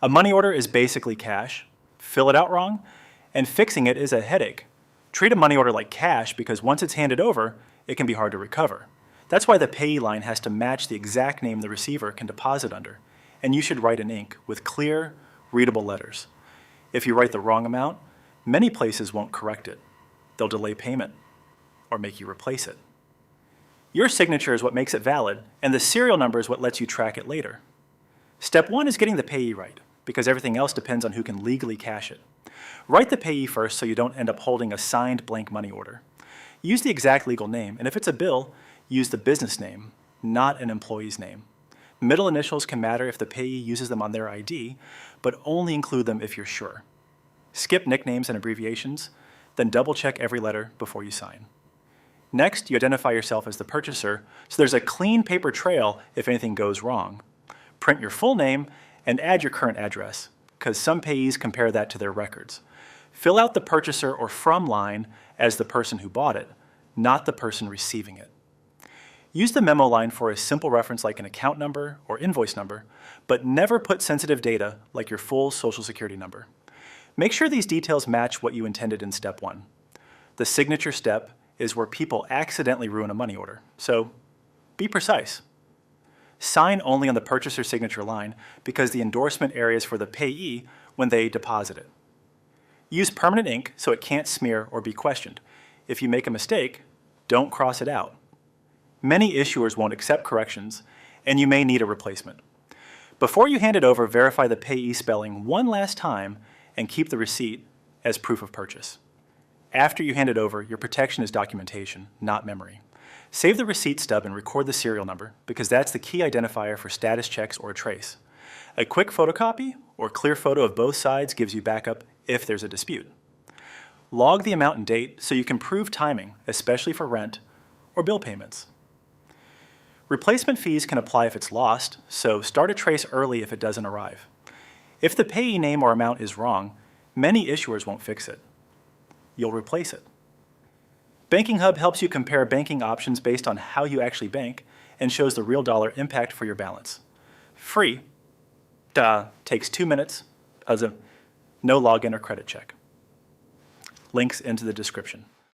A money order is basically cash. Fill it out wrong, and fixing it is a headache. Treat a money order like cash because once it's handed over, it can be hard to recover. That's why the payee line has to match the exact name the receiver can deposit under, and you should write in ink with clear, readable letters. If you write the wrong amount, many places won't correct it. They'll delay payment or make you replace it. Your signature is what makes it valid, and the serial number is what lets you track it later. Step 1 is getting the payee right, because everything else depends on who can legally cash it. Write the payee first so you don't end up holding a signed blank money order. Use the exact legal name, and if it's a bill, use the business name, not an employee's name. Middle initials can matter if the payee uses them on their ID, but only include them if you're sure. Skip nicknames and abbreviations, then double-check every letter before you sign. Next, you identify yourself as the purchaser, so there's a clean paper trail if anything goes wrong. Print your full name and add your current address, because some payees compare that to their records. Fill out the purchaser or from line as the person who bought it, not the person receiving it. Use the memo line for a simple reference like an account number or invoice number, but never put sensitive data like your full Social Security number. Make sure these details match what you intended in step 1. The signature step is where people accidentally ruin a money order, so be precise. Sign only on the purchaser signature line because the endorsement area is for the payee when they deposit it. Use permanent ink so it can't smear or be questioned. If you make a mistake, don't cross it out. Many issuers won't accept corrections, and you may need a replacement. Before you hand it over, verify the payee spelling one last time and keep the receipt as proof of purchase. After you hand it over, your protection is documentation, not memory. Save the receipt stub and record the serial number because that's the key identifier for status checks or a trace. A quick photocopy or clear photo of both sides gives you backup if there's a dispute. Log the amount and date so you can prove timing, especially for rent or bill payments. Replacement fees can apply if it's lost, so start a trace early if it doesn't arrive. If the payee name or amount is wrong, many issuers won't fix it. You'll replace it. BankingHub helps you compare banking options based on how you actually bank and shows the real dollar impact for your balance. Free. Takes 2 minutes, no login or credit check. Links into the description.